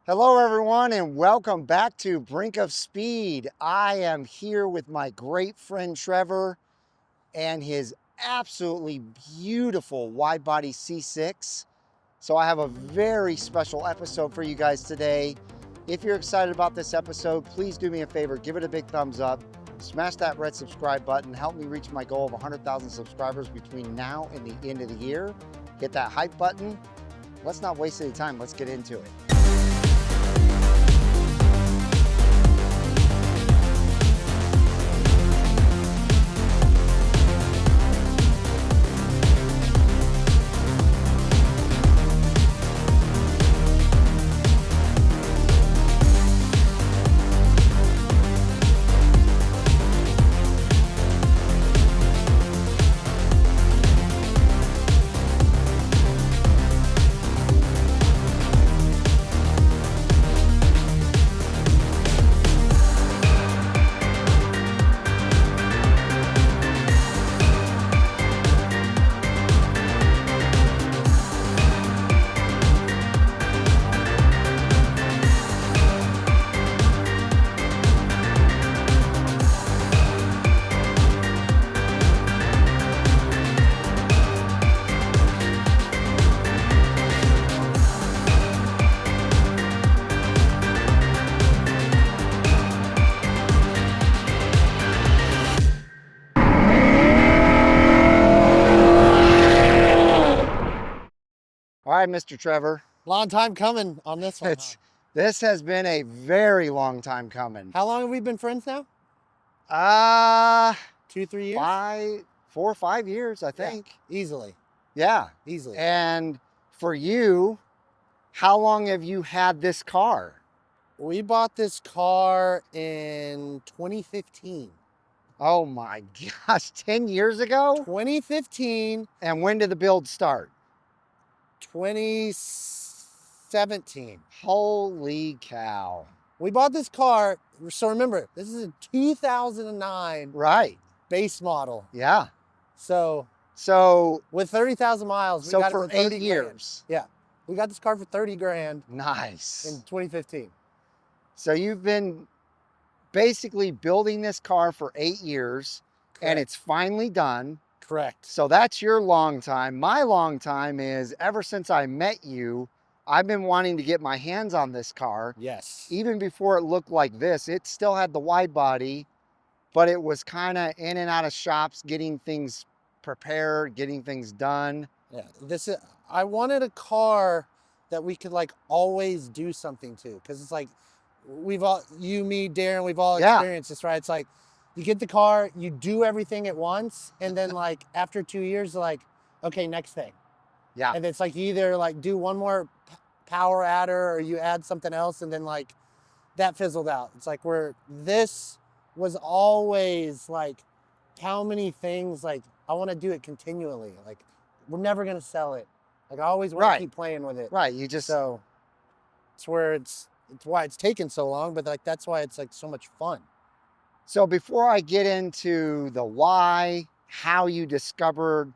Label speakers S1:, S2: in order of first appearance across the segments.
S1: Hello everyone and welcome back to Brink of Speed. I am here with my great friend Trevor and his absolutely beautiful wide-body C6. So I have a very special episode for you guys today. If you're excited about this episode, please do me a favor, give it a big thumbs up, smash that red subscribe button, help me reach my goal of 100,000 subscribers between now and the end of the year. Hit that hype button. Let's not waste any time, let's get into it. All right, Mr. Trevor.
S2: Long time coming on this one.
S1: This has been a very long time coming.
S2: How long have we been friends now? 2, 3 years?
S1: 4 or 5 years, I think.
S2: Yeah, easily.
S1: Yeah.
S2: Easily.
S1: And for you, how long have you had this car?
S2: We bought this car in 2015.
S1: Oh my gosh, 10 years ago?
S2: 2015.
S1: And when did the build start?
S2: 2017.
S1: Holy cow.
S2: We bought this car, so remember, this is a 2009
S1: Right.
S2: base model.
S1: Yeah.
S2: So with 30,000 miles, we got
S1: for
S2: it for 30
S1: 8 years.
S2: Grand. Yeah. We got this car for 30 grand
S1: Nice.
S2: in 2015.
S1: So you've been basically building this car for 8 years.
S2: Correct.
S1: And it's finally done.
S2: Correct.
S1: So that's your long time. My long time is ever since I met you, I've been wanting to get my hands on this car.
S2: Yes.
S1: Even before it looked like this, it still had the wide body, but it was kind of in and out of shops, getting things prepared, getting things done.
S2: Yeah, I wanted a car that we could like always do something to, because it's like you, me, Darren, we've all experienced this, right? It's like you get the car, you do everything at once, and then like after 2 years, like, okay, next thing.
S1: Yeah.
S2: And it's like you either like do one more power adder or you add something else, and then like that fizzled out. It's like this was always like, how many things, like I want to do it continually. Like we're never gonna sell it. Like I always want to keep playing with it.
S1: Right. You just
S2: so it's why it's taken so long, but like that's why it's like so much fun.
S1: So before I get into the why, how you discovered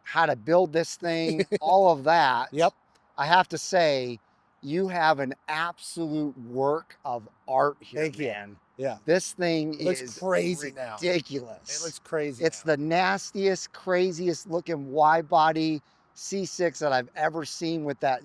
S1: how to build this thing, all of that.
S2: Yep.
S1: I have to say, you have an absolute work of art here,
S2: Thank you.
S1: man.
S2: Yeah.
S1: This thing
S2: looks crazy now.
S1: Ridiculous.
S2: It looks crazy.
S1: It's the nastiest, craziest looking wide body C6 that I've ever seen with that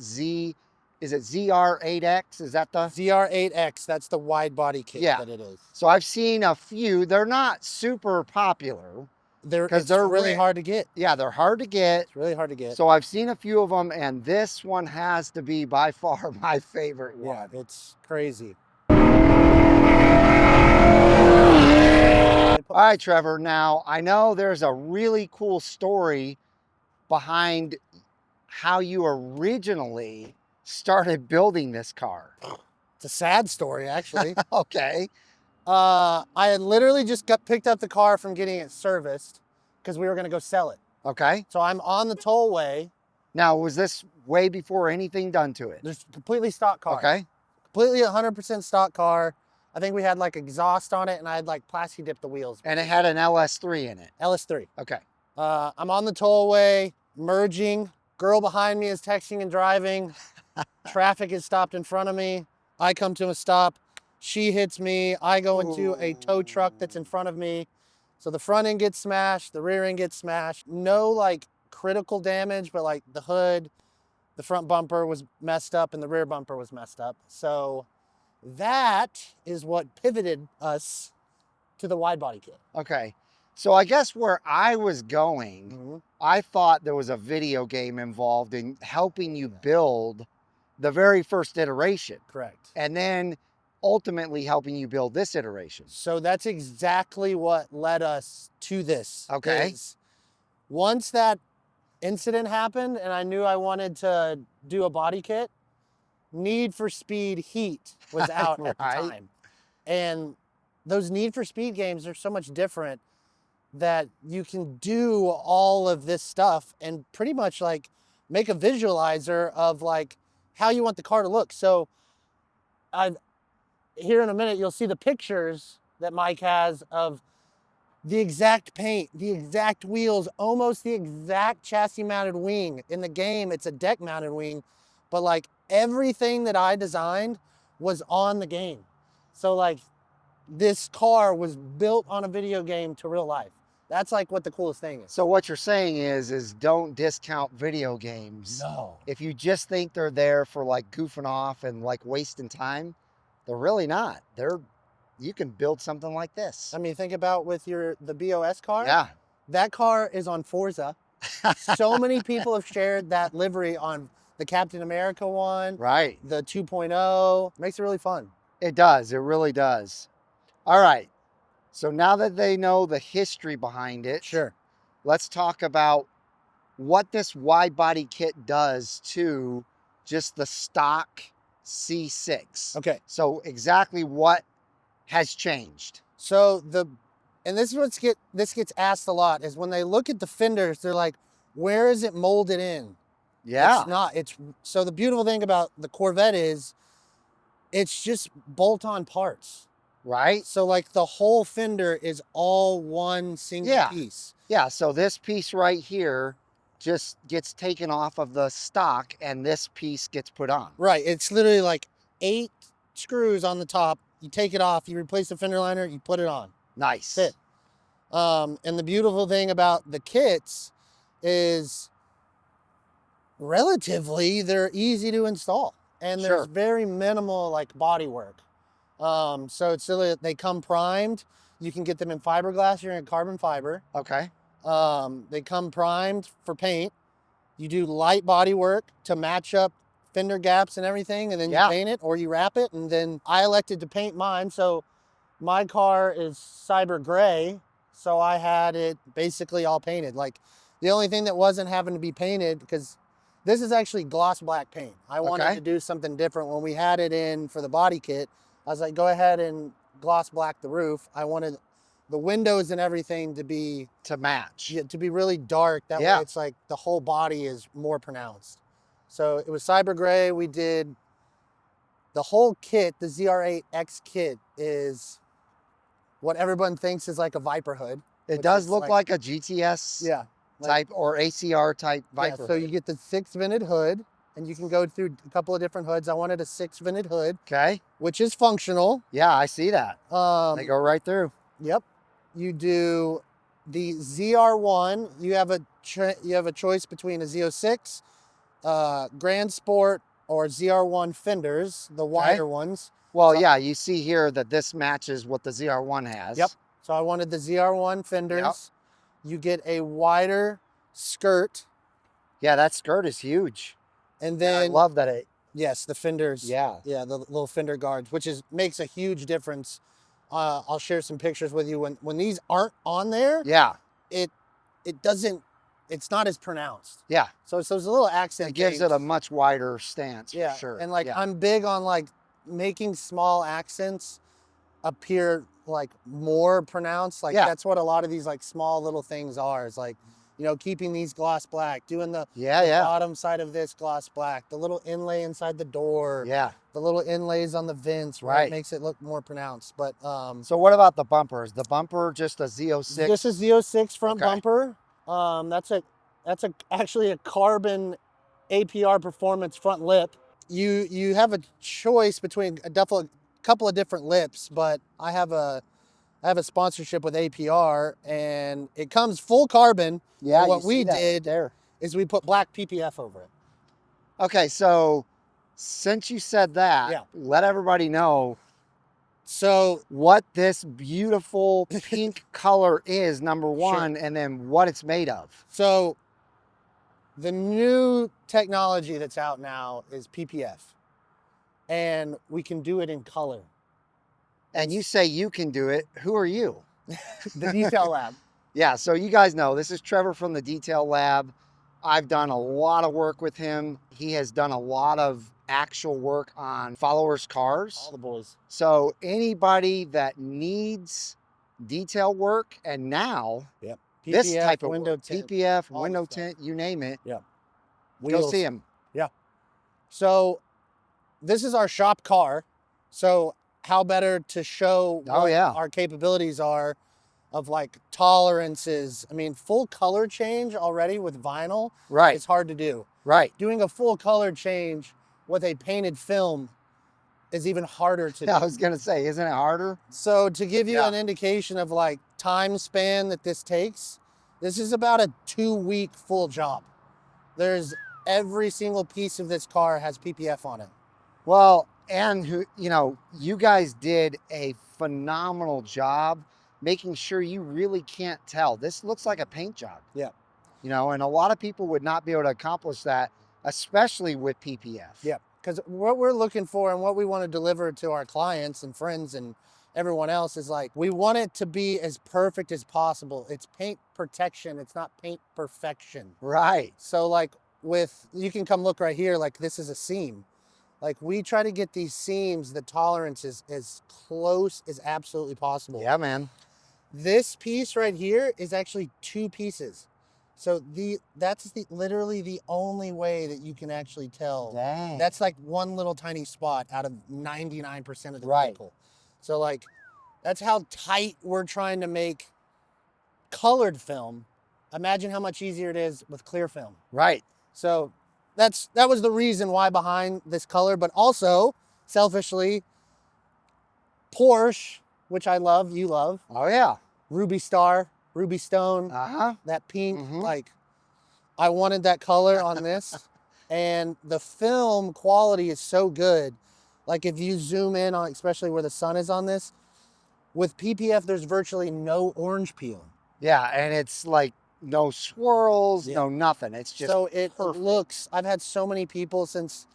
S1: is it ZR8X? Is that the
S2: ZR8X? That's the wide body kit that it is.
S1: So I've seen a few. They're not super popular.
S2: They're really hard to get.
S1: Yeah, they're hard to get.
S2: It's really hard to get.
S1: So I've seen a few of them, and this one has to be by far my favorite one.
S2: Yeah, it's crazy.
S1: All right, Trevor. Now, I know there's a really cool story behind how you originally started building this car.
S2: It's a sad story, actually.
S1: Okay.
S2: I had literally just picked up the car from getting it serviced because we were going to go sell it.
S1: Okay.
S2: So I'm on the tollway.
S1: Now, was this way before anything done to it?
S2: There's completely stock car.
S1: Okay.
S2: Completely 100% stock car. I think we had like exhaust on it, and I had like plasti dipped the wheels.
S1: And it had an LS3 in it.
S2: LS3.
S1: Okay.
S2: I'm on the tollway, merging. Girl behind me is texting and driving. Traffic is stopped in front of me. I come to a stop. She hits me. I go into a tow truck that's in front of me. So the front end gets smashed, the rear end gets smashed. No like critical damage, but like the hood, the front bumper was messed up and the rear bumper was messed up. So that is what pivoted us to the wide body kit.
S1: Okay. So I guess where I was going, I thought there was a video game involved in helping you build the very first iteration.
S2: Correct.
S1: And then ultimately helping you build this iteration.
S2: So that's exactly what led us to this.
S1: Okay.
S2: Once that incident happened and I knew I wanted to do a body kit, Need for Speed Heat was out at the time. And those Need for Speed games are so much different that you can do all of this stuff and pretty much like make a visualizer of like how you want the car to look. So here in a minute, you'll see the pictures that Mike has of the exact paint, the exact wheels, almost the exact chassis mounted wing. In the game, it's a deck mounted wing, but like everything that I designed was on the game. So like this car was built on a video game to real life. That's like what the coolest thing is.
S1: So what you're saying is don't discount video games.
S2: No.
S1: If you just think they're there for like goofing off and like wasting time, they're really not. You can build something like this.
S2: I mean, think about with the BOS car.
S1: Yeah.
S2: That car is on Forza. So many people have shared that livery on the Captain America one.
S1: Right.
S2: The 2.0. Makes it really fun.
S1: It does. It really does. All right. So now that they know the history behind it,
S2: sure,
S1: let's talk about what this wide body kit does to just the stock C6.
S2: Okay.
S1: So exactly what has changed?
S2: So and this is this gets asked a lot, is when they look at the fenders, they're like, where is it molded in?
S1: Yeah.
S2: It's not. So the beautiful thing about the Corvette is it's just bolt-on parts.
S1: Right.
S2: So like the whole fender is all one single piece.
S1: Yeah. So this piece right here just gets taken off of the stock and this piece gets put on.
S2: Right. It's literally like 8 screws on the top. You take it off, you replace the fender liner, you put it on.
S1: Nice.
S2: That's it. And the beautiful thing about the kits is relatively they're easy to install. And there's very minimal like body work. So it's really, they come primed. You can get them in fiberglass or in carbon fiber.
S1: Okay.
S2: They come primed for paint. You do light body work to match up fender gaps and everything, and then you paint it or you wrap it. And then I elected to paint mine. So my car is cyber gray. So I had it basically all painted. Like the only thing that wasn't having to be painted, because this is actually gloss black paint. I wanted to do something different. When we had it in for the body kit, I was like, go ahead and gloss black the roof. I wanted the windows and everything to
S1: match.
S2: Yeah, to be really dark. That way it's like the whole body is more pronounced. So it was cyber gray. We did the whole kit. The ZR8X kit is what everyone thinks is like a Viper hood.
S1: It does look like a GTS type or ACR type Viper.
S2: Yeah, so you get the 6 vented hood. And you can go through a couple of different hoods. I wanted a 6 vented hood.
S1: Okay.
S2: Which is functional.
S1: Yeah, I see that. They go right through.
S2: Yep. You do the ZR1. You have a choice between a Z06, Grand Sport, or ZR1 fenders, the wider ones.
S1: Well, yeah, you see here that this matches what the ZR1 has.
S2: Yep. So I wanted the ZR1 fenders. Yep. You get a wider skirt.
S1: Yeah, that skirt is huge.
S2: And then
S1: I love that
S2: yes, the fenders.
S1: Yeah.
S2: Yeah, the little fender guards, which makes a huge difference. I'll share some pictures with you when these aren't on there.
S1: Yeah.
S2: It's not as pronounced.
S1: Yeah.
S2: So it's those little accent.
S1: It gives it a much wider stance for sure.
S2: And like I'm big on like making small accents appear like more pronounced. Like that's what a lot of these like small little things are. Is like, you know, keeping these gloss black, doing the bottom side of this gloss black, the little inlay inside the door, the little inlays on the vents, right? It makes it look more pronounced. But
S1: so what about the bumpers? The bumper just a Z06?
S2: Just a Z06 front bumper. That's actually a carbon APR performance front lip. you have a choice between a couple of different lips, but I have a sponsorship with APR, and it comes full carbon.
S1: Yeah,
S2: and what
S1: you see
S2: we
S1: that right
S2: did
S1: there.
S2: is we put black PPF over it.
S1: Okay, so since you said that,
S2: Yeah.
S1: let everybody know
S2: So
S1: what this beautiful pink color is, number one, and then what it's made of.
S2: So the new technology that's out now is PPF, and we can do it in color.
S1: And you say you can do it. Who are you?
S2: The detail lab.
S1: Yeah, so you guys know, this is Trevor from the Detail Lab. I've done a lot of work with him. He has done a lot of actual work on followers' cars.
S2: All the boys.
S1: So anybody that needs detail work, and now
S2: Yep. PPF,
S1: this type of
S2: window
S1: work,
S2: tint,
S1: PPF,
S2: all
S1: window
S2: the stuff.
S1: tint, you name it,
S2: Yeah.
S1: go see him.
S2: Yeah. So this is our shop car. So how better to show what our capabilities are of like tolerances. I mean, full color change already with vinyl,
S1: Right.
S2: it's hard to do.
S1: Right.
S2: Doing a full color change with a painted film is even harder to do.
S1: I was gonna say, isn't it harder?
S2: So to give you an indication of like time span that this takes, this is about a 2-week full job. There's every single piece of this car has PPF on it.
S1: Well, and you guys did a phenomenal job making sure you really can't tell. This looks like a paint job.
S2: Yeah.
S1: And a lot of people would not be able to accomplish that, especially with PPF.
S2: Yeah. Because what we're looking for and what we want to deliver to our clients and friends and everyone else is like, we want it to be as perfect as possible. It's paint protection. It's not paint perfection.
S1: Right.
S2: So like you can come look right here, like this is a seam. Like we try to get these seams, the tolerance is as close as absolutely possible.
S1: Yeah, man.
S2: This piece right here is actually 2 pieces. So that's literally the only way that you can actually tell.
S1: Dang.
S2: That's like one little tiny spot out of 99% of the vehicle. So like, that's how tight we're trying to make colored film. Imagine how much easier it is with clear film.
S1: Right.
S2: So that was the reason why behind this color, but also selfishly, Porsche, which I love, you love.
S1: Oh yeah.
S2: Ruby Star, Ruby Stone, that pink, like I wanted that color on this. And the film quality is so good. Like if you zoom in on, especially where the sun is on this, with PPF, there's virtually no orange peel.
S1: Yeah, and it's like no swirls, no nothing. It's just
S2: so it
S1: perfect.
S2: looks. I've had so many people since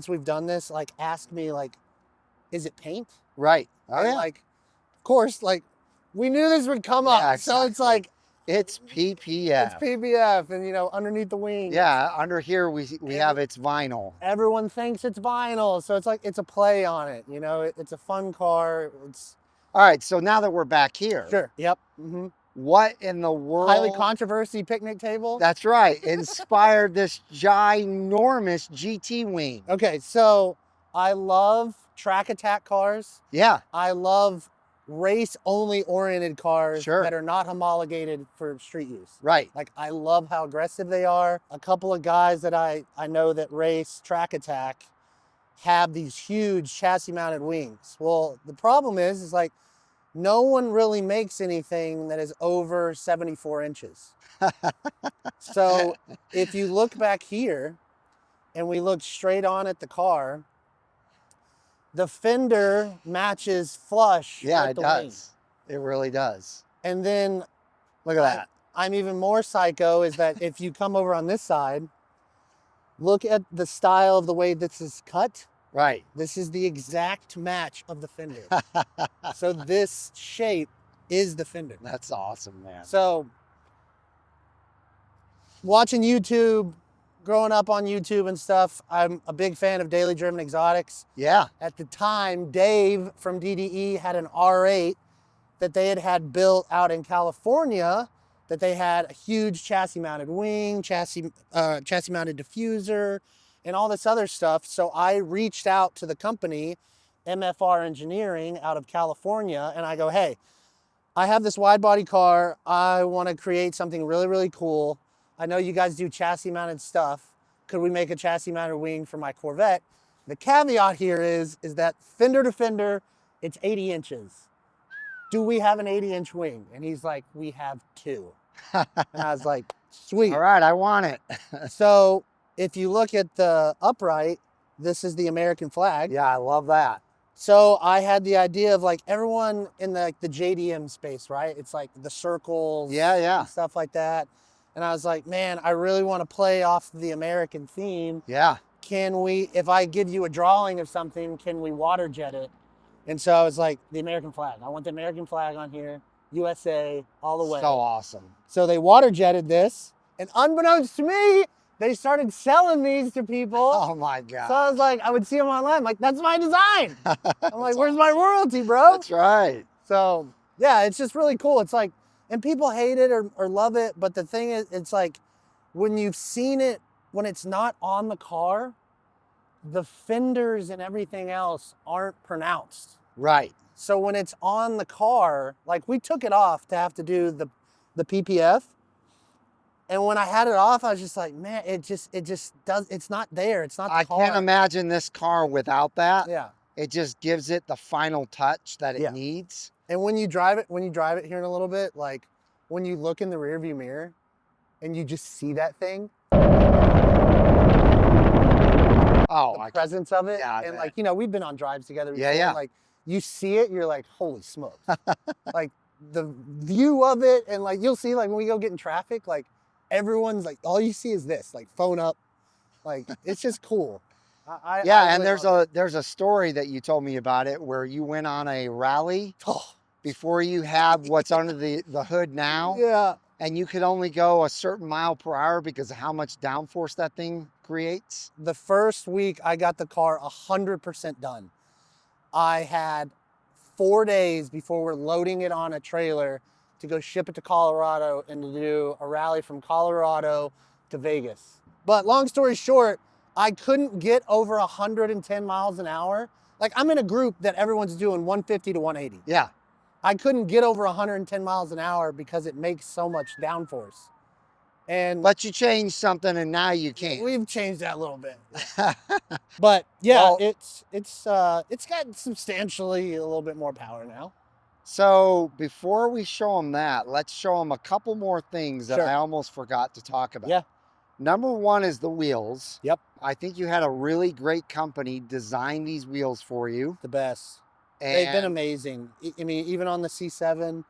S2: we've done this, like ask me, like, is it paint?
S1: Right. Oh yeah.
S2: Like, of course, like we knew this would come up.
S1: Exactly.
S2: So it's like
S1: it's PPF.
S2: It's PPF, and underneath the wings.
S1: Yeah, under here we have it's vinyl.
S2: Everyone thinks it's vinyl, so it's like it's a play on it. It's a fun car. It's
S1: all right. So now that we're back here,
S2: sure. Yep.
S1: What in the world?
S2: Highly controversy picnic table.
S1: That's right. Inspired this ginormous GT wing.
S2: Okay, so I love track attack cars.
S1: Yeah.
S2: I love race-only oriented cars
S1: Sure.
S2: that are not homologated for street use.
S1: Right.
S2: Like I love how aggressive they are. A couple of guys that I know that race track attack have these huge chassis mounted wings. Well, the problem is like no one really makes anything that is over 74 inches. So if you look back here and we look straight on at the car, the fender matches flush.
S1: Yeah,
S2: with
S1: it
S2: the
S1: does.
S2: wing.
S1: It really does.
S2: And then
S1: look at that.
S2: I'm even more psycho is that if you come over on this side, look at the style of the way this is cut.
S1: Right.
S2: This is the exact match of the fender. So this shape is the fender.
S1: That's awesome, man.
S2: So watching YouTube, growing up on YouTube and stuff, I'm a big fan of Daily Driven Exotics.
S1: Yeah.
S2: At the time, Dave from DDE had an R8 that they had built out in California, that they had a huge chassis mounted wing, chassis mounted diffuser, and all this other stuff. So I reached out to the company, MFR Engineering out of California, and I go, hey, I have this wide body car. I want to create something really, really cool. I know you guys do chassis mounted stuff. could we make a chassis mounted wing for my Corvette? The caveat here is that fender to fender, it's 80 inches. Do we have an 80-inch wing? And he's like, we have 2. And I was like, sweet.
S1: All right, I want it.
S2: So if you look at the upright, this is the American flag.
S1: Yeah, I love that.
S2: So I had the idea of like everyone in the JDM space, right? It's like the circles,
S1: Yeah.
S2: and stuff like that. And I was like, man, I really want to play off the American theme.
S1: Yeah.
S2: Can we, if I give you a drawing of something, can we water jet it? And so I was like, the American flag. I want the American flag on here, USA, all the way.
S1: So awesome.
S2: So they water jetted this, and unbeknownst to me, they started selling these to people.
S1: Oh my God.
S2: So I was like, I would see them online, like, that's my design. I'm like, where's my royalty, bro?
S1: That's right.
S2: So yeah, it's just really cool. It's like, and people hate it or love it, but the thing is, it's like, when you've seen it, when it's not on the car, the fenders and everything else aren't pronounced.
S1: Right.
S2: So when it's on the car, like we took it off to have to do the PPF. And when I had it off, I was just like, man, it just does, it's not there. It's not the car.
S1: I can't imagine this car without that.
S2: Yeah.
S1: It just gives it the final touch that it needs.
S2: And when you drive it here in a little bit, like when you look in the rearview mirror and you just see that thing.
S1: Oh,
S2: the presence of it.
S1: Yeah,
S2: and like, you know, we've been on drives together before.
S1: Yeah.
S2: Like you see it, you're like, holy smokes. Like the view of it, and like you'll see like when we go get in traffic, like everyone's like, all you see is this, like phone up. Like it's just cool. I
S1: and
S2: really
S1: there's a story that you told me about it where you went on a rally
S2: Oh.
S1: before you have what's under the hood now.
S2: Yeah.
S1: And you could only go a certain mile per hour because of how much downforce that thing creates.
S2: The first week I got the car 100% done. I had 4 days before we're loading it on a trailer to go ship it to Colorado and to do a rally from Colorado to Vegas. But long story short, I couldn't get over 110 miles an hour. Like I'm in a group that everyone's doing 150 to 180.
S1: Yeah.
S2: I couldn't get over 110 miles an hour because it makes so much downforce.
S1: But you changed something and now you can't.
S2: We've changed that a little bit. But yeah,
S1: Well,
S2: it's got substantially a little bit more power now.
S1: So before we show them that, let's show them a couple more things that I almost forgot to talk about.
S2: Yeah.
S1: Number one is the wheels.
S2: Yep.
S1: I think you had a really great company design these wheels for you.
S2: The best.
S1: And,
S2: They've been amazing. I mean, even on the C7.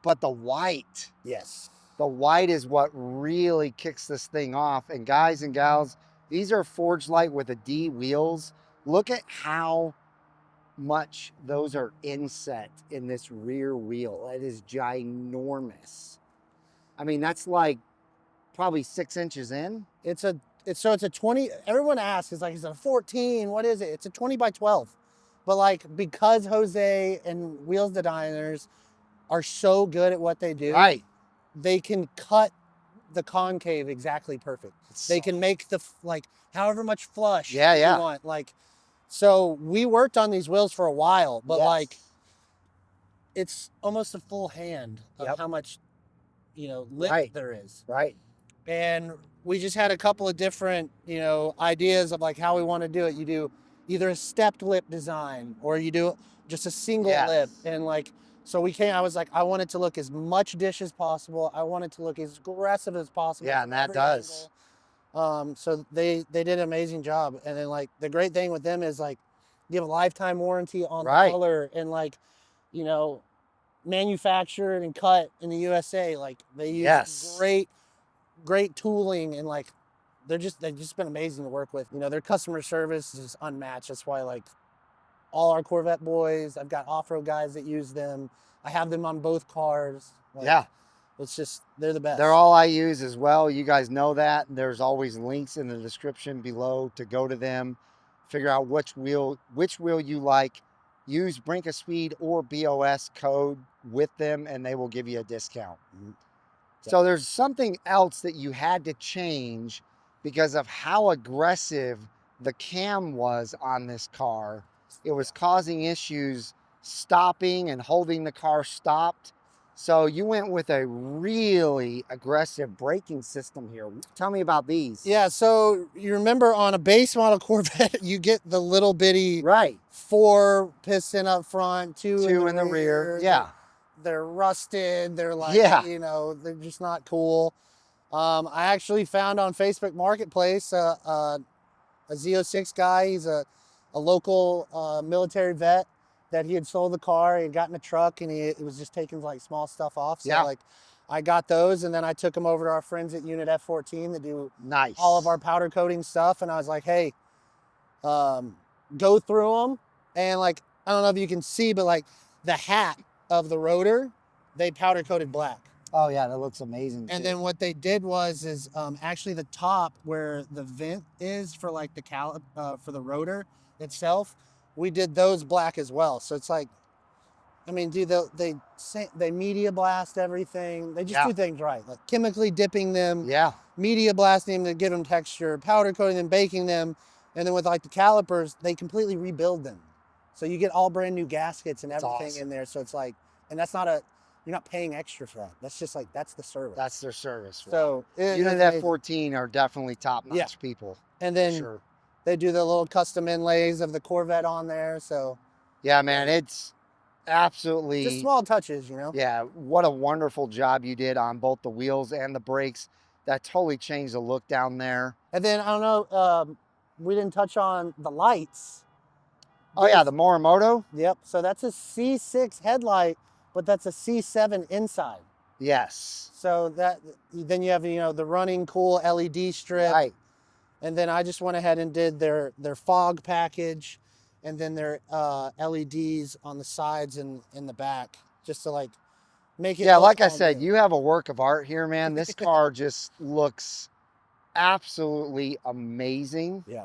S1: But the white.
S2: Yes.
S1: The white is what really kicks this thing off. And guys and gals, these are Forged Light with a D wheels. Look at how much those are inset in this rear wheel. It is ginormous. I mean, that's like probably 6 inches in.
S2: It's a 20. Everyone asks, is like, is it a 14? What is it? It's a 20 by 12. But like, because Jose and wheels designers are so good at what they do,
S1: right?
S2: They can cut the concave exactly perfect. They can make the like however much flush you want. Like, so we worked on these wheels for a while, but like, it's almost a full hand of how much, you know, lip there is.
S1: Right.
S2: And we just had a couple of different, you know, ideas of like how we want to do it. You do either a stepped lip design or you do just a single lip. And like, so I was like, I want it to look as much dish as possible. I want it to look as aggressive as possible.
S1: Yeah, and that does.
S2: So they did an amazing job. And then like, the great thing with them is like, you have a lifetime warranty on the color and like, you know, manufactured and cut in the USA. Like they use great tooling and like, they've just been amazing to work with. You know, their customer service is unmatched. That's why like all our Corvette boys, I've got off-road guys that use them. I have them on both cars. Like, it's just, they're the best.
S1: They're all I use as well. You guys know that. There's always links in the description below to go to them, figure out which wheel you like. Use Brink of Speed or BOS code with them and they will give you a discount. So there's something else that you had to change because of how aggressive the cam was on this car. It was causing issues stopping and holding the car stopped. So you went with a really aggressive braking system here. Tell me about these.
S2: Yeah, so you remember on a base model Corvette, you get the little bitty
S1: Right.
S2: 4 piston up front, 2
S1: Two
S2: in the rear.
S1: Yeah.
S2: They're rusted. They're like,
S1: Yeah.
S2: you know, they're just not cool. I actually found on Facebook Marketplace a Z06 guy. He's a local military vet that he had sold the car. He had gotten a truck and he was just taking like small stuff off. So
S1: Yeah.
S2: like I got those and then I took them over to our friends at Unit F14 that do
S1: Nice.
S2: all of our powder coating stuff. And I was like, hey, go through them. And like, I don't know if you can see, but like the hat of the rotor, they powder coated black.
S1: Oh yeah, that looks amazing.
S2: And
S1: too.
S2: then what they did was actually the top where the vent is for like the for the rotor itself, we did those black as well. So it's like, I mean, dude, they media blast everything. They just
S1: Yeah.
S2: do things right, like chemically dipping them,
S1: Yeah.
S2: media blasting them to give them texture, powder coating them, baking them, and then with like the calipers, they completely rebuild them. So you get all brand new gaskets and
S1: That's
S2: everything
S1: awesome.
S2: in there. So it's like, and that's not a, you're not paying extra for that. That's just like, that's the service.
S1: That's their service.
S2: So
S1: Unit F14 are definitely top-notch
S2: Yeah.
S1: people.
S2: and then
S1: Sure.
S2: they do the little custom inlays of the Corvette on there. So
S1: Yeah, man, it's absolutely
S2: just small touches, you know?
S1: Yeah, what a wonderful job you did on both the wheels and the brakes. That totally changed the look down there.
S2: And then I don't know, we didn't touch on the lights.
S1: Oh yeah, the Morimoto?
S2: Yep. So that's a C6 headlight, but that's a C7 inside.
S1: Yes.
S2: So that then you have, you know, the running cool LED strip.
S1: Right.
S2: And then I just went ahead and did their fog package and then their LEDs on the sides and in the back just to like make it.
S1: Yeah,
S2: look
S1: like I
S2: all
S1: said,
S2: good.
S1: you have a work of art here, man. This car just looks absolutely amazing.
S2: Yeah.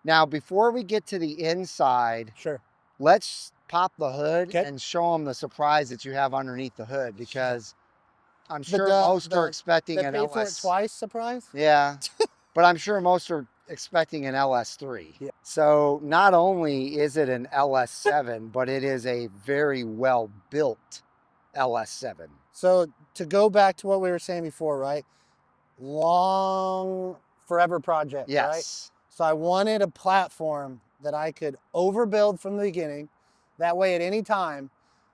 S1: Now, before we get to the inside,
S2: Sure.
S1: let's pop the hood
S2: Okay.
S1: and show them the surprise that you have underneath the hood, because I'm sure
S2: The-
S1: most are expecting
S2: The
S1: an
S2: pay for it
S1: LS.
S2: twice surprise.
S1: Yeah, but I'm sure most are expecting an LS3.
S2: Yeah.
S1: So not only is it an LS7, but it is a very well built LS7.
S2: So to go back to what we were saying before, right? Long forever project, right?
S1: Yes.
S2: So I wanted a platform that I could overbuild from the beginning. That way at any time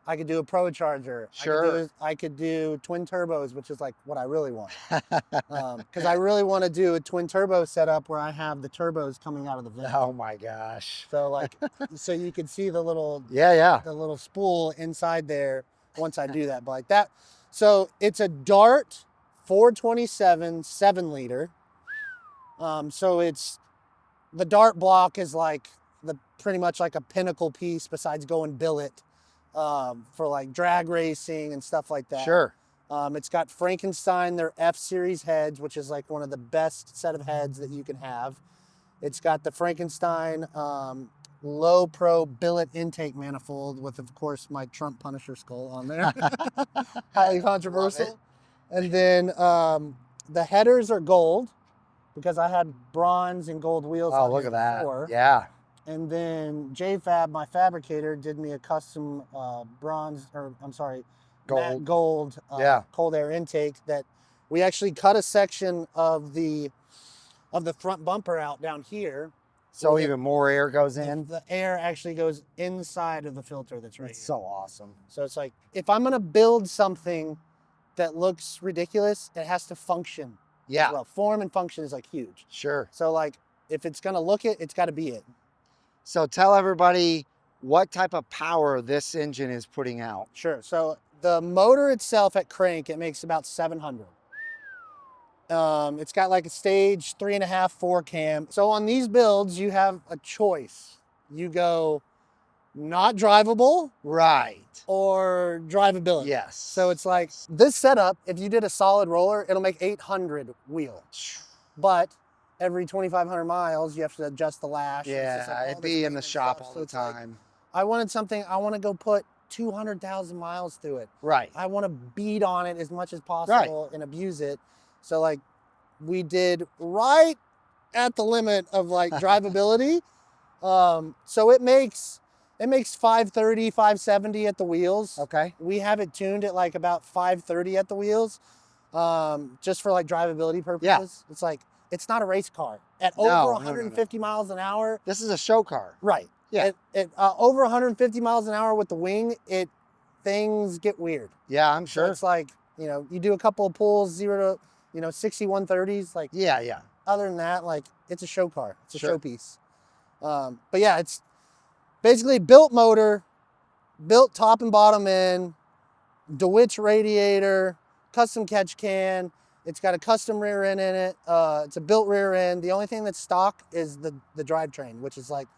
S2: I could do a Pro Charger.
S1: Sure.
S2: I could do twin turbos, which is like what I really want. Because I really want to do a twin turbo setup where I have the turbos coming out of the vent.
S1: Oh my gosh.
S2: So like, so you can see the little
S1: Yeah.
S2: the little spool inside there once I do that. But like that, so it's a Dart 427 7-liter. So it's the Dart block is like the pretty much like a pinnacle piece besides going billet for like drag racing and stuff like that.
S1: Sure.
S2: It's got Frankenstein, their F series heads, which is like one of the best set of heads that you can have. It's got the Frankenstein low pro billet intake manifold with, of course, my Trump Punisher skull on there. Highly controversial. And then the headers are gold because I had bronze and gold wheels.
S1: Oh,
S2: on
S1: look
S2: here
S1: at that.
S2: before.
S1: Yeah.
S2: And then JFab, my fabricator, did me a custom bronze, or I'm sorry, matte gold cold air intake that we actually cut a section of the front bumper out down here.
S1: So even more air goes in.
S2: The air actually goes inside of the filter that's right here.
S1: So awesome.
S2: So it's like, if I'm gonna build something that looks ridiculous, it has to function.
S1: Yeah.
S2: Well, form and function is like huge.
S1: Sure.
S2: So like, if it's gonna look it, it's gotta be it.
S1: So tell everybody what type of power this engine is putting out.
S2: Sure. So the motor itself at crank, it makes about 700. It's got like a stage 3.5, 4 cam. So on these builds, you have a choice. You go not drivable,
S1: right,
S2: or drivability.
S1: Yes.
S2: So it's like this setup, if you did a solid roller, it'll make 800 wheel. But every 2,500 miles, you have to adjust the lash.
S1: Yeah,
S2: like
S1: it'd be in the shop all the time.
S2: Like, I wanted something, I want to go put 200,000 miles through it.
S1: Right.
S2: I want to beat on it as much as possible and abuse it. So like we did right at the limit of like drivability. So it makes It makes 530, 570 at the wheels.
S1: Okay.
S2: We have it tuned at like about 530 at the wheels, just for like drivability purposes.
S1: Yeah.
S2: It's like, it's not a race car. At
S1: No,
S2: over
S1: no, no,
S2: 150 miles an hour,
S1: This is a show car.
S2: right.
S1: Yeah.
S2: At over 150 miles an hour with the wing, things get weird.
S1: Yeah, I'm
S2: So
S1: sure.
S2: it's like, you know, you do a couple of pulls, 0 to 60 130s. Like,
S1: Yeah, yeah.
S2: other than that, like, it's a show car. It's a
S1: Sure.
S2: showpiece. But yeah, it's basically built motor, built top and bottom end, DeWitt's radiator, custom catch can. It's got a custom rear end in it. It's a built rear end. The only thing that's stock is the drivetrain, which is like,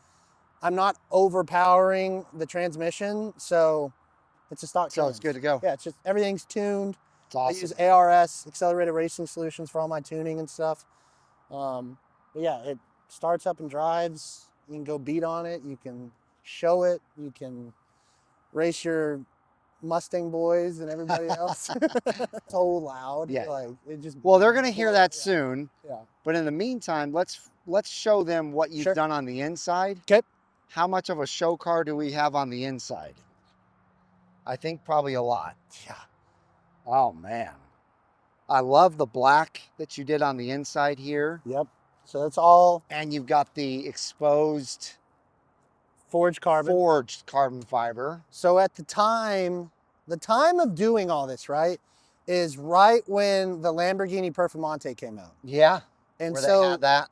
S2: I'm not overpowering the transmission, so it's a stock.
S1: So it's good to go.
S2: Yeah, it's just everything's tuned.
S1: It's awesome.
S2: I use ARS, Accelerated Racing Solutions, for all my tuning and stuff. But yeah, it starts up and drives. You can go beat on it. You can show it. You can race your Mustang boys and everybody else. So loud.
S1: Yeah.
S2: Like, it just.
S1: Well, they're going to hear that
S2: Yeah.
S1: soon.
S2: Yeah.
S1: But in the meantime, let's show them what you've
S2: Sure.
S1: done on the inside.
S2: Okay.
S1: How much of a show car do we have on the inside? I think probably a lot.
S2: Yeah.
S1: Oh, man. I love the black that you did on the inside here.
S2: Yep. So that's all
S1: And you've got the exposed
S2: forged carbon.
S1: forged carbon fiber.
S2: So at the time of doing all this, right, is right when the Lamborghini Performante came out.
S1: Yeah.
S2: And
S1: Where
S2: so
S1: they had that.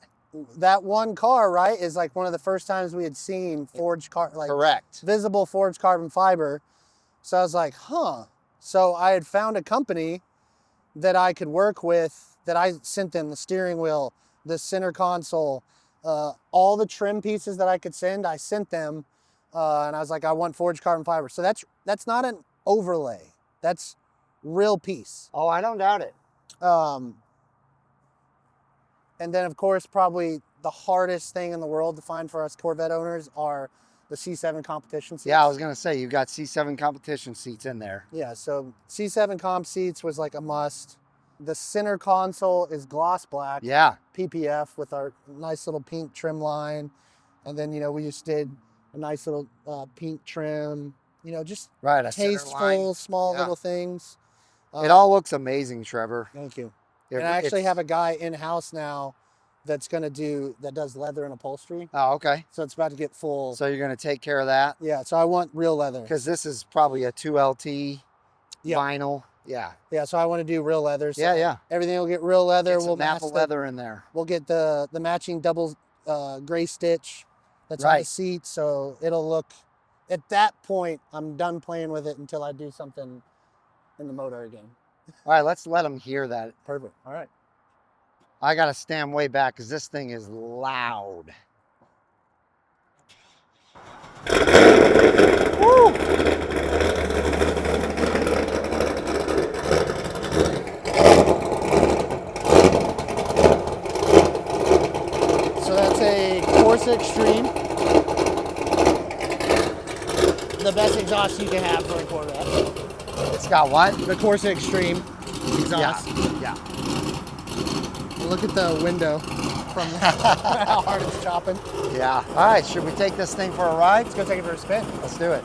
S2: that one car, right, is like one of the first times we had seen forged like
S1: Correct.
S2: visible forged carbon fiber. So I was like, huh. So I had found a company that I could work with, that I sent them the steering wheel, the center console, all the trim pieces that I could send, I sent them. And I was like, I want forged carbon fiber. So that's not an overlay. That's real piece.
S1: Oh, I don't doubt it.
S2: And then, of course, probably the hardest thing in the world to find for us Corvette owners are the C7 competition seats.
S1: Yeah, I was going to say, you've got C7 competition seats in there.
S2: Yeah, so C7 comp seats was like a must. The center console is gloss black.
S1: Yeah.
S2: PPF with our nice little pink trim line. And then, we just did a nice little pink trim, just
S1: Right, a center line.
S2: tasteful, small
S1: Yeah.
S2: little things.
S1: It all looks amazing, Trevor.
S2: Thank you.
S1: It-
S2: And I actually
S1: it's-
S2: have a guy in-house now that does leather and upholstery.
S1: Oh, okay.
S2: So it's about to get full.
S1: So you're going to take care of that?
S2: Yeah, so I want real leather.
S1: Because this is probably a 2LT
S2: Yeah.
S1: vinyl. Yeah.
S2: Yeah, so I want to do real leather. So
S1: Yeah.
S2: everything will get real leather.
S1: Get some
S2: We'll match
S1: maple leather in there.
S2: We'll get the matching double gray stitch that's on the
S1: Right.
S2: seat. So it'll look, at that point, I'm done playing with it until I do something in the motor again.
S1: All right, let's let them hear that.
S2: Perfect. All right.
S1: I got to stand way back because this thing is loud. Woo!
S2: So that's a Corsa Extreme. The best exhaust you can have for a Corvette.
S1: It's got what?
S2: The Corsa Extreme exhaust.
S1: Yeah.
S2: Look at the window from how hard it's chopping.
S1: Yeah. All right, should we take this thing for a ride?
S2: Let's go take it for a spin.
S1: Let's do it.